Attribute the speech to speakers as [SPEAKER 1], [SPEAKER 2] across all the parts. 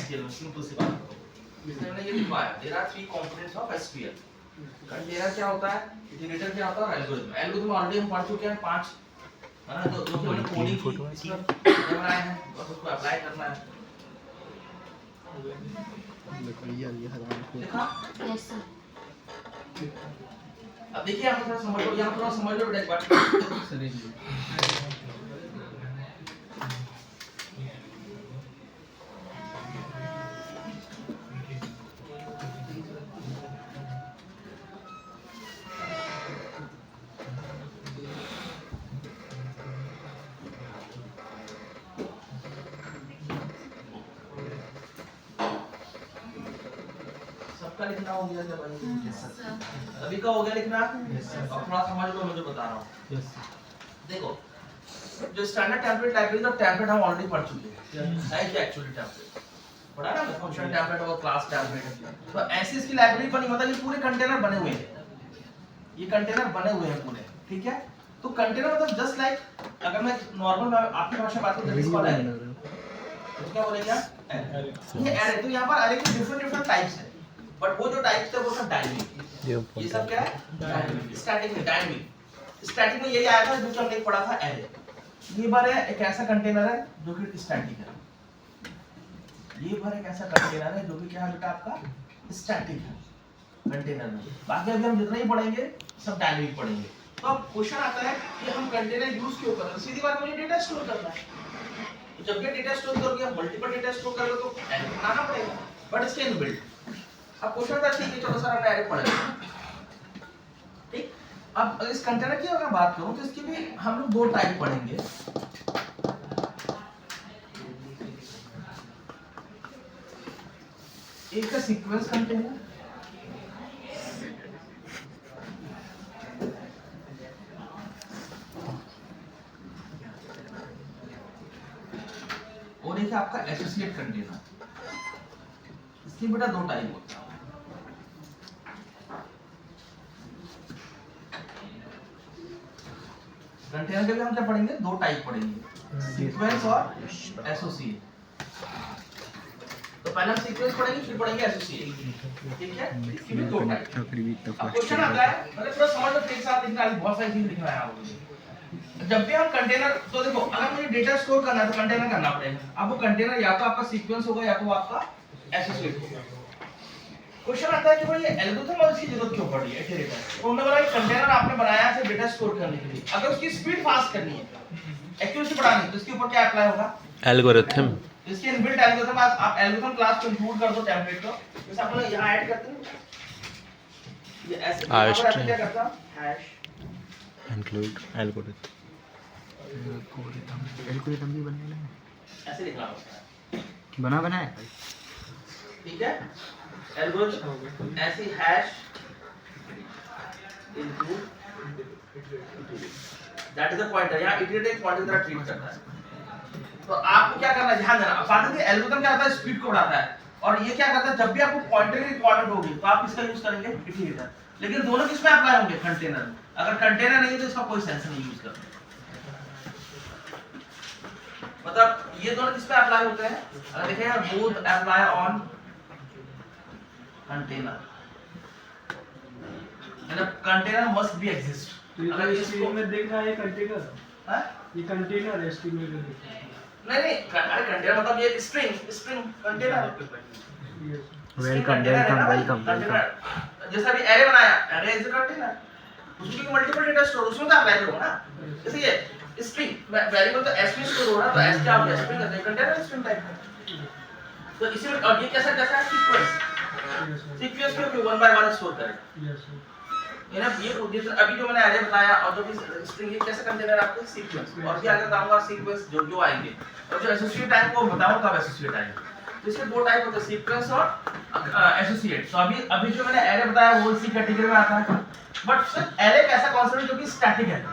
[SPEAKER 1] SQL में simple सी बात करो। इसमें मैंने ये लिखवाया there are 3 components of SQL। Container क्या होता है, इटरेटर क्या होता है, एल्गोरिथम। एल्गोरिथम ऑलरेडी हम पढ़ चुके हैं 5, है ना, तो जो कि हमने कोडिंग की इसमें बनाए हैं और उसको अप्लाई करना है। देखा?
[SPEAKER 2] Yes sir.
[SPEAKER 1] अब देखिए यहाँ थोड़ा समझ लो, यहाँ थोड़ा समझ लो बेटा एक बार। सबका लिखना हो गया जब अभी का हो गया लिखना। अब थोड़ा समझ लो मैं जो बता रहा हूँ। देखो जो स्टैंडर्ड टेम्पलेट लाइब्रेरी का टेम्पलेट हम ऑलरेडी पढ़ चुके हैं, है क्या एक्चुअली टेम्पलेट पढ़ा ना, फंक्शन टेम्पलेट और क्लास टेम्पलेट। तो ऐसी इसकी लाइब्रेरी बनी, मतलब ये पूरे कंटेनर बने हुए हैं, ये कंटेनर बने हुए हैं पूरे, ठीक है। तो कंटेनर मतलब जस्ट लाइक अगर मैं नॉर्मल आपकी भाषा बात करूं दिस कॉल है, तो क्या बोलेंगे आप, ये एरे। तो यहाँ पर एरे के डिफरेंट टाइप्स है, बट वो जो टाइप्स थे वो सब डायनेमिक। ये सब क्या है, डायनेमिक। स्टैटिक में डायनेमिक, स्टैटिक में यही आया था जो कि हमने पढ़ा था एरे। ये बार है एक ऐसा कंटेनर है जो कि स्टैटिक है, ये बार एक ऐसा कंटेनर है जो कि क्या है बेटा आपका स्टैटिक है कंटेनर में। बाकी अभी हम जितना ही पढ़ेंगे सब डायनेमिक पढ़ेंगे। तो अब क्वेश्चन आता है कि हम कंटेनर यूज क्यों कर रहे हैं। सीधी बात, मुझे डेटा स्टोर करना है। तो जब भी डेटा स्टोर करोगे, मल्टीपल डेटा स्टोर कर रहे हो तो एरे बनाना पड़ेगा, बट इसके इनबिल्ट। अब क्वेश्चन था ठीक है चलो सर हमने एरे पढ़ा, ठीक। अब इस कंटेनर की अगर बात करूं तो इसकी भी हम लोग 2 टाइप पढ़ेंगे। एक है सीक्वेंस कंटेनर, और एक है आपका एसोसिएट कंटेनर। इसकी बेटा 2 टाइप होता है। कंटेनर के लिए हम क्या पढ़ेंगे, 2 टाइप पढ़ेंगे, सीक्वेंस और एसोसिएट। तो पहले हम सीक्वेंस पढ़ेंगे फिर पढ़ेंगे एसोसिएट, ठीक है। इसकी भी 2 टाइप। अब क्वेश्चन आता है, मतलब थोड़ा समझ लो, एक साथ लिखना है, बहुत सारी चीज लिखना है आपको। जब भी हम कंटेनर, तो देखो अगर मुझे डेटा स्टोर करना है तो कंटेनर करना पड़ेगा। अब वो कंटेनर या तो आपका सीक्वेंस होगा या तो आपका एसोसिएट होगा। क्वेश्चन आता है कि भाई ये एल्गोरिथम और इसकी जरूरत क्यों पड़ी है इटरेटर। तो उन्होंने बोला कि कंटेनर आपने बनाया है सिर्फ डेटा स्टोर करने के लिए, अगर उसकी स्पीड फास्ट करनी है, एक्यूरेसी बढ़ानी है, तो इसके ऊपर क्या अप्लाई होगा,
[SPEAKER 3] एल्गोरिथम।
[SPEAKER 1] इसके इनबिल्ट एल्गोरिथम। आप एल्गोरिथम क्लास को इंक्लूड कर दो टेम्पलेट को, जैसे अपन यहां ऐड करते हैं, ये ऐसे क्या करता है, हैश
[SPEAKER 3] इंक्लूड एल्गोरिथम।
[SPEAKER 4] एल्गोरिथम भी बनने लगा,
[SPEAKER 1] ऐसे लिखना होता है,
[SPEAKER 4] बना है,
[SPEAKER 1] ठीक है। एल्गोरिथम ऐसे hash include, that is the pointer. यहां इटरेट एक पॉइंटर की तरह ट्रीट करता है। तो आपको क्या करना है, ध्यान देना। बात है कि एल्गोरिथम क्या होता है, स्पीड को बढ़ाता है, और ये क्या करता है, जब भी आपको पॉइंटर की रिक्वायरमेंट होगी तो आप इसका यूज करेंगे इटरेटर। लेकिन दोनों किस में अप्लाई होंगे, कंटेनर में। अगर कंटेनर नहीं है तो इसका कोई सेंस नहीं यूज करना। मतलब ये दोनों किस पे अप्लाई होते हैं, अगर देखें यार, बोथ अप्लाई ऑन कंटेनर, मतलब कंटेनर मस्ट बी एग्जिस्ट। अगर इसको
[SPEAKER 5] में देखना है कंटेनर,
[SPEAKER 1] हां
[SPEAKER 5] ये कंटेनर है स्ट्रिंग में
[SPEAKER 1] नहीं, अरे कंटेनर मतलब ये स्ट्रिंग कंटेनर।
[SPEAKER 4] वेलकम।
[SPEAKER 1] जैसा भी एरे बनाया, एरे इज अ कंटेनर, उसमें मल्टीपल डेटा स्टोर, उसमें तो अप्लाई करो ना। जैसे ये स्ट्रिंग वेरिएबल तो एस में स्टोर हो रहा है, तो एस क्या हो गया, स्ट्रिंग है, कंटेनर स्ट्रिंग टाइप है। तो इसी में अब ये कैसा सीक्वेंस क्यों 1 बाय 1 स्टोर करें, ये ना। ये अभी जो मैंने एरे बताया और जो भी स्ट्रिंग, ये कैसा कंटेनर आपको सीक्वेंस, और भी आगे बताऊंगा सीक्वेंस जो आएंगे, और जो एसोसिएट टाइप को बताऊंगा कब एसोसिएट आएंगे। तो इसके 2 टाइप होते हैं, सीक्वेंस और एसोसिएट। तो अभी जो मैंने एरे बताया वो इसी कैटेगरी में आता है, बट सिर्फ एरे एक ऐसा कांसेप्ट है जो कि स्टैटिक है।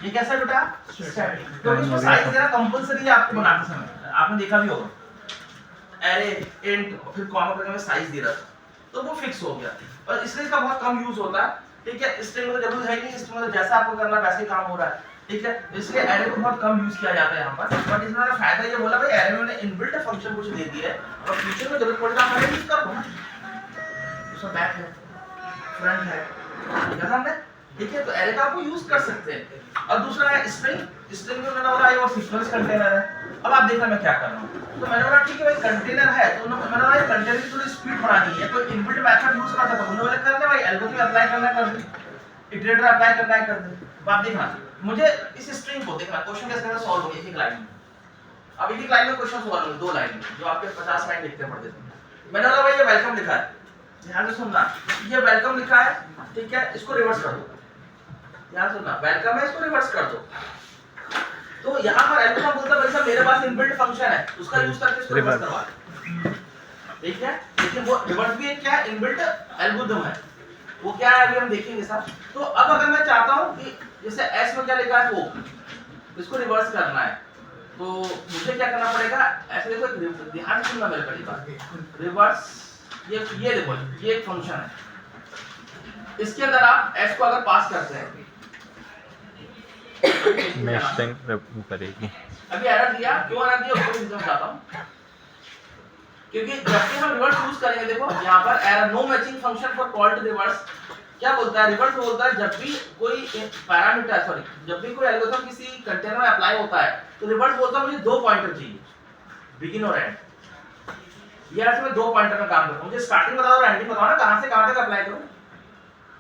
[SPEAKER 1] ये कैसा है बेटा, स्टैटिक, क्योंकि इसमें साइज देना कंपलसरी है आपको बनाते समय, आपने देखा भी होगा। एरे इंट फिर कॉमा करके मैं साइज दे रहा था, तो वो फिक्स हो गया, और इसलिए इसका बहुत कम यूज होता है, ठीक है। स्ट्रिंग में तो जरूरत है नहीं, स्ट्रिंग में तो जैसा आपको करना वैसे ही काम हो रहा है। ठीक है, इसलिए एरे को बहुत कम यूज किया जाता है यहाँ पर, बट इसमें फायदा ये बोला भाई एरे में इनबिल्ट फंक्शन कुछ दे दिया है और फ्यूचर में जरूरत पड़ेगा हम यूज कर दूंगा। इसमें बैक है, फ्रंट है, देखा हमने, ठीक है, तो एरे का आपको यूज कर सकते हैं। और दूसरा है स्ट्रिंग, स्ट्रिंग में मैंने बोला ये वो सीक्वेंस कंटेनर है। अब आप देखना मैं क्या कर रहा हूँ, तो मैंने बोला ठीक है भाई कंटेनर है, तो मैंने बोला ये कंटेनर की थोड़ी स्पीड बढ़ानी है, तो इनबिल्ट मेथड यूज करना था, उन्होंने बोला करना भाई एल्गोरिथम अप्लाई करना कर दे, इटरेटर अप्लाई करना है कर दे। अब आप देखना मुझे इस स्ट्रिंग को देखना क्वेश्चन कैसे करना सॉल्व होगा एक लाइन में। अब एक लाइन में क्वेश्चन सॉल्व होगा, 2 लाइन में, जो आपके 50 लाइन लिखते पढ़ते थे। मैंने बोला भाई ये वेलकम लिखा है, ध्यान से सुनना, ये वेलकम लिखा है, ठीक है, इसको रिवर्स कर दो, ध्यान सुनना, वेलकम है, इसको रिवर्स कर दो। तो यहाँ पर एल्गोरिथम बोलता है भाई साहब मेरे पास इनबिल्ट फंक्शन है, उसका यूज करके इसको रिवर्स करवा, ठीक है, लेकिन वो रिवर्स भी एक क्या इनबिल्ट एल्गोरिथम है, वो क्या है अभी हम देखेंगे साहब। तो अब अगर मैं चाहता हूं कि जैसे एस में क्या लिखा है वो, इसको रिवर्स करना है, तो मुझे क्या करना पड़ेगा, ऐसे देखो ध्यान से सुनना मेरे पहली बात, रिवर्स ये देखो ये एक फंक्शन है, इसके अंदर आप एस को अगर पास करते हैं
[SPEAKER 3] करेगी।
[SPEAKER 1] अभी एरर दिया, क्यों एरर दिया उसको भी समझाता हूं, क्योंकि जब भी हम रिवर्स यूज करेंगे, देखो यहाँ पर error no matching function for call to reverse, क्या बोलता है रिवर्स बोलता है जब भी कोई पैरामीटर सॉरी जब भी कोई एल्गोरिथम किसी कंटेनर में अप्लाई होता है तो रिवर्स बोलता है मुझे 2 पॉइंटर चाहिए, बिगिन और एंड। ये ऐसे में 2 पॉइंटर में काम करता हूं, मुझे स्टार्टिंग बताओ और एंडिंग बताओ ना, कहां से कहां तक अप्लाई करूं।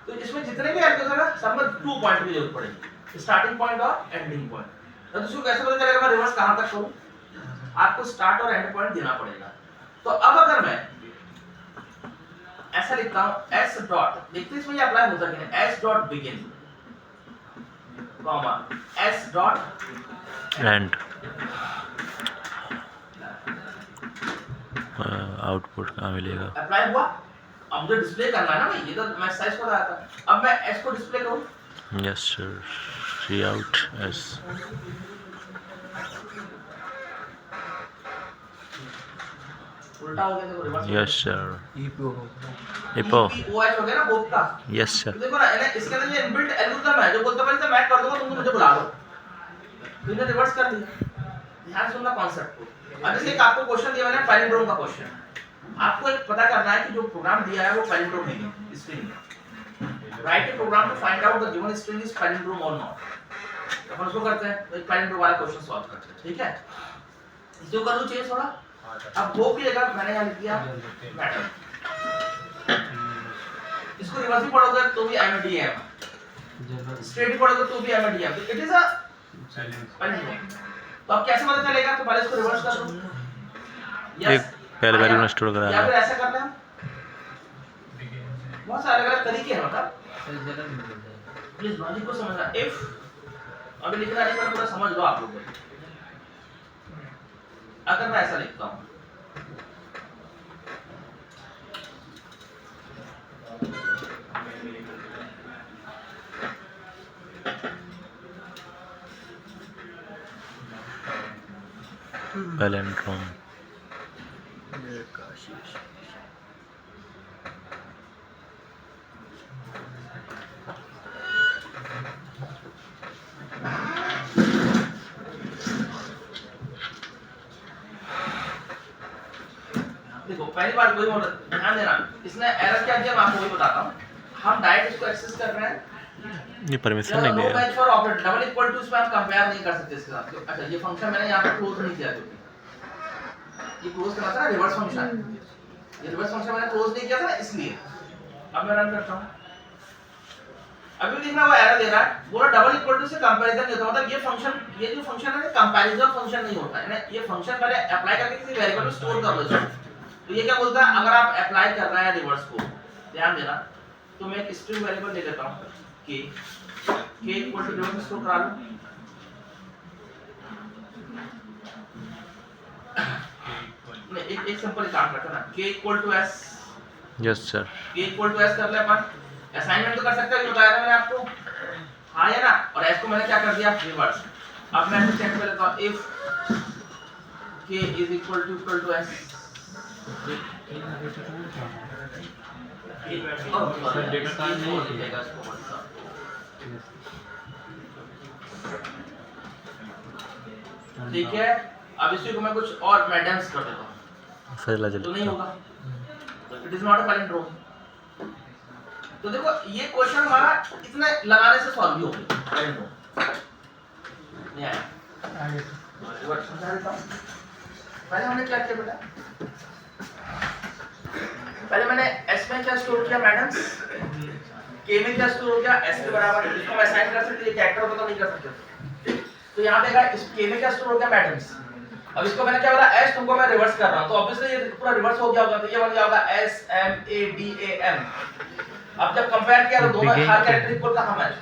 [SPEAKER 1] तो इसमें जितने भी एल्गोरिथम है सब में 2 पॉइंट की जरूरत पड़ेगी, स्टार्टिंग पॉइंट और एंडिंग पॉइंट। तो इसको कैसे पता चलेगा मैं रिवर्स कहां तक करूं, आपको स्टार्ट और एंड पॉइंट देना पड़ेगा। तो अब अगर मैं ऐसा लिखता हूं s डॉट, देखते इसमें ये अप्लाई होता है कि नहीं, s dot begin comma s dot
[SPEAKER 3] and output कहाँ मिलेगा,
[SPEAKER 1] अप्लाई हुआ। अब मुझे डिस्प्ले करना है ना भाई, ये तो मैं साइज को रहा था, अब मैं s को डिस्प्ले करूं,
[SPEAKER 3] yes sir, see out S,
[SPEAKER 1] उल्टा हो गया, देखो रिवर्स,
[SPEAKER 3] यस सर,
[SPEAKER 4] ईपो
[SPEAKER 3] इपो,
[SPEAKER 1] OH हो गया ना बोथ का।
[SPEAKER 3] यस सर,
[SPEAKER 1] देखो ना इसके अंदर ये इनबिल्ट एल्गोरिथम है जो बोलता है भाई मैं कर दूंगा तुम मुझे बुला लो, तो इन्हें रिवर्स कर दिया। ध्यान सुनना कॉन्सेप्ट को। अब जैसे एक आपको क्वेश्चन दिया मैंने पैलिंड्रोम का क्वेश्चन, आपको एक पता करना है कि जो प्रोग्राम दिया है वो पैलिंड्रोम है स्ट्रिंग में, write a program to find out the given string is palindrome और नॉट। अपन उसको करते हैं, तो एक पैलिंड्रोम वाला क्वेश्चन सॉल्व करते हैं, ठीक है। इसको कर लूं चेंज थोड़ा, अब वो भी अगर मैंने यहां लिख दिया मैटर, इसको रिवर्स भी पढ़ोगे तो भी एमडीएम, स्ट्रेट भी पढ़ोगे तो भी एमडीएम, तो इट इज अ पैलिंड्रोम। तो अब कैसे पता चलेगा, तो पहले इसको रिवर्स कर दो,
[SPEAKER 3] एक पहले वैल्यू में स्टोर करा
[SPEAKER 1] या फिर
[SPEAKER 3] रहा
[SPEAKER 1] ऐसा कर ले हम, बहुत सारे अलग-अलग तरीके हैं, मतलब प्लीज लॉजिक को समझना। इफ अभी लिखना नहीं, पर पूरा समझ लो आप लोग। अगर मैं ऐसा लिखता हूं,
[SPEAKER 3] पैलिंड्रोम,
[SPEAKER 1] देखो पहली बात वही ध्यान देना, इसने एरर क्या दिया मैं आपको वही बताता हूं। हम डायरेक्ट इसको एक्सेस कर रहे हैं,
[SPEAKER 3] ये परमिशन नहीं
[SPEAKER 1] नो
[SPEAKER 3] दिया,
[SPEAKER 1] match for operator double equal to, इसमें हम कंपेयर नहीं कर सकते इसके साथ। अच्छा ये फंक्शन मैंने यहां पर क्लोज नहीं किया, क्योंकि ये क्लोज करना था ना रिवर्स फंक्शन, ये रिवर्स फंक्शन मैंने क्लोज नहीं किया था ना, इसलिए। अब मैं रन करता हूं, अभी देखना वो एरर दे रहा है, बोला डबल इक्वल टू से कंपैरिजन नहीं होता, मतलब ये फंक्शन, ये जो फंक्शन है ना कंपैरिजन फंक्शन नहीं होता है ना, ये फंक्शन पहले अप्लाई करके किसी वेरिएबल में स्टोर कर लो इसको। तो ये क्या बोलता है, अगर आप अप्लाई कर रहे हैं रिवर्स को, ध्यान देना, तो मैं एक स्ट्रिंग वेरिएबल ले लेता हूं k equal to reverse store करा लो, मैं एक सिंपल काम करते हैं ना, k equal to s,
[SPEAKER 3] yes sir,
[SPEAKER 1] k equal to s कर ले अपन, असाइनमेंट तो कर सकते हो, बताया था मैंने आपको, हाँ या ना, और s को मैंने क्या कर दिया रिवर्स। अब मैं इसे चेक कर लेता हूं, if k is equal to s, ठीक है, अब इसी को मैं कुछ और मैडम्स कर देता हूँ
[SPEAKER 3] फैला
[SPEAKER 1] तो नहीं
[SPEAKER 3] जल
[SPEAKER 1] होगा, it is not a palindrome. तो देखो ये क्वेश्चन हमारा इतने लगाने से सॉल्व ही हो गया, पैलिंड्रोम नहीं आया।
[SPEAKER 5] आगे
[SPEAKER 1] रिवर्स समझा देता हूँ। पहले हमने क्या किया बेटा, पहले मैंने एस में क्या स्टोर किया मैडम्स, के में क्या स्टोर हो गया एस के बराबर, इसको हम असाइन कर सकते हैं, कैरेक्टर होता तो नहीं कर सकते। तो यहाँ पे इस के में क्या स्टोर हो गया मैडम्स, अब इसको मैंने क्या बोला एस, तुमको मैं रिवर्स कर रहा हूँ तो ऑब्वियसली ये पूरा रिवर्स हो गया होगा, तो ये बन गया होगा S M A D A M. अब जब कंपेयर किया तो दोनों हर कैरेक्टर इक्वल कहाँ मैच